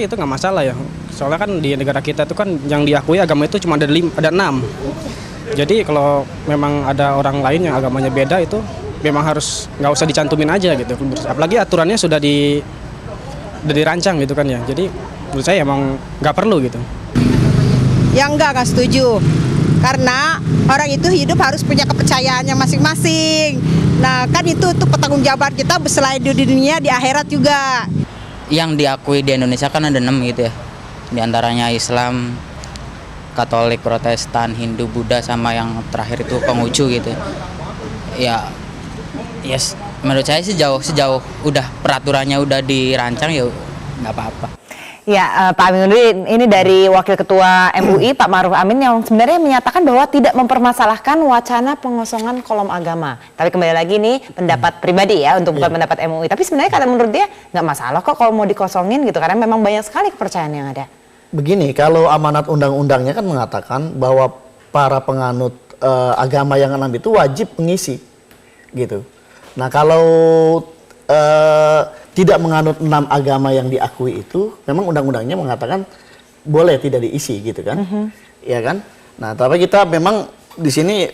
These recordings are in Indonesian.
sih itu nggak masalah ya. Soalnya kan di negara kita itu kan yang diakui agama itu cuma ada 6. Jadi kalau memang ada orang lain yang agamanya beda itu memang harus nggak usah dicantumin aja gitu. Apalagi aturannya sudah dirancang gitu kan ya. Jadi menurut saya emang nggak perlu gitu. Yang nggak setuju. Karena orang itu hidup harus punya kepercayaannya masing-masing. Nah kan itu untuk pertanggungjawaban kita selain di dunia, di akhirat juga. Yang diakui di Indonesia kan ada 6 gitu ya. Di antaranya Islam, Katolik, Protestan, Hindu, Buddha, sama yang terakhir itu Konghucu gitu. Ya, yes, menurut saya sejauh udah peraturannya udah dirancang ya nggak apa-apa. Ya, Pak Aminuddin, ini dari Wakil Ketua MUI Pak Ma'ruf Amin yang sebenarnya menyatakan bahwa tidak mempermasalahkan wacana pengosongan kolom agama. Tapi kembali lagi nih pendapat pribadi ya, untuk bukan pendapat MUI. Tapi sebenarnya kalau menurut dia nggak masalah kok kalau mau dikosongin gitu, karena memang banyak sekali kepercayaan yang ada. Begini, kalau amanat undang-undangnya kan mengatakan bahwa para penganut agama yang 6 itu wajib mengisi, gitu. Nah kalau tidak menganut 6 agama yang diakui itu, memang undang-undangnya mengatakan boleh tidak diisi, gitu kan? Ya kan? Nah, tapi kita memang di sini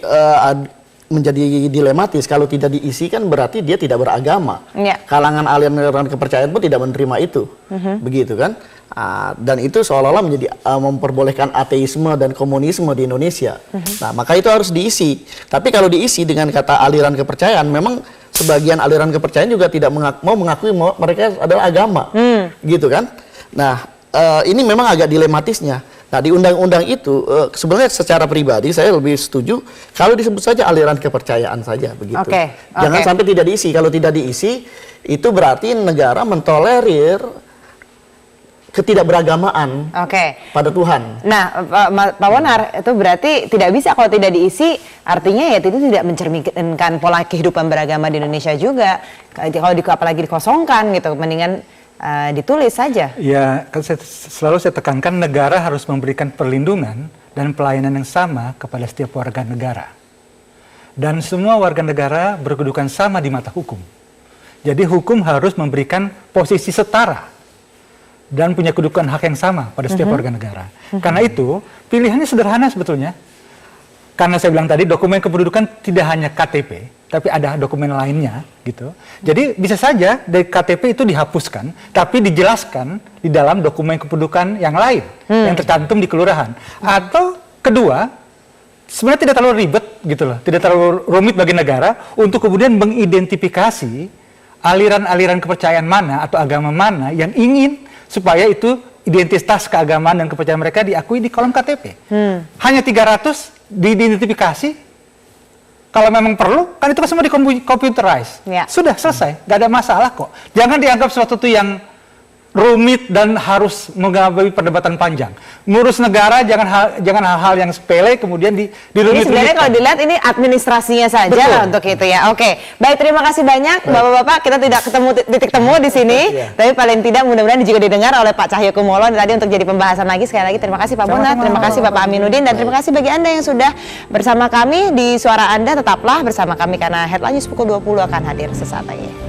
menjadi dilematis. Kalau tidak diisi kan berarti dia tidak beragama. Kalangan aliran kepercayaan pun tidak menerima itu, begitu kan? Dan itu seolah-olah menjadi memperbolehkan ateisme dan komunisme di Indonesia. Nah, maka itu harus diisi. Tapi kalau diisi dengan kata aliran kepercayaan, memang sebagian aliran kepercayaan juga tidak mau mengakui mereka adalah agama, gitu kan? Nah, ini memang agak dilematisnya. Nah, di undang-undang itu sebenarnya secara pribadi saya lebih setuju kalau disebut saja aliran kepercayaan saja, begitu. Jangan sampai tidak diisi. Kalau tidak diisi, itu berarti negara mentolerir ketidakberagamaan pada Tuhan. Nah, Pak Wonar, itu berarti tidak bisa kalau tidak diisi, artinya ya itu tidak mencerminkan pola kehidupan beragama di Indonesia juga. Kalau apalagi dikosongkan gitu, mendingan ditulis saja. Ya, kan selalu saya tekankan negara harus memberikan perlindungan dan pelayanan yang sama kepada setiap warga negara. Dan semua warga negara berkedudukan sama di mata hukum. Jadi hukum harus memberikan posisi setara dan punya kedudukan hak yang sama pada setiap warga negara. Karena itu, pilihannya sederhana sebetulnya. Karena saya bilang tadi, dokumen kependudukan tidak hanya KTP, tapi ada dokumen lainnya, gitu. Jadi bisa saja dari KTP itu dihapuskan, tapi dijelaskan di dalam dokumen kependudukan yang lain, yang tercantum di kelurahan. Atau kedua, sebenarnya tidak terlalu ribet, gitu loh, tidak terlalu rumit bagi negara untuk kemudian mengidentifikasi aliran-aliran kepercayaan mana atau agama mana yang ingin supaya itu identitas keagamaan dan kepercayaan mereka diakui di kolom KTP. Hanya 300 diidentifikasi. Kalau memang perlu, kan itu kan semua di-computerize. Sudah selesai, nggak ada masalah kok. Jangan dianggap sesuatu yang rumit dan harus mengalami perdebatan panjang. Ngurus negara jangan hal-hal yang sepele kemudian dirumit-rumitkan. Sebenarnya kalau dilihat ini administrasinya saja untuk itu ya. Oke, baik, terima kasih banyak Bapak-bapak. Kita tidak ketemu titik temu di sini, tapi paling tidak mudah-mudahan juga didengar oleh Pak Cahyokumolo tadi untuk jadi pembahasan lagi. Sekali lagi terima kasih Pak Bonar, terima kasih Bapak Aminuddin, dan terima kasih bagi Anda yang sudah bersama kami di Suara Anda. Tetaplah bersama kami karena Headline News pukul 20 akan hadir sesaat lagi.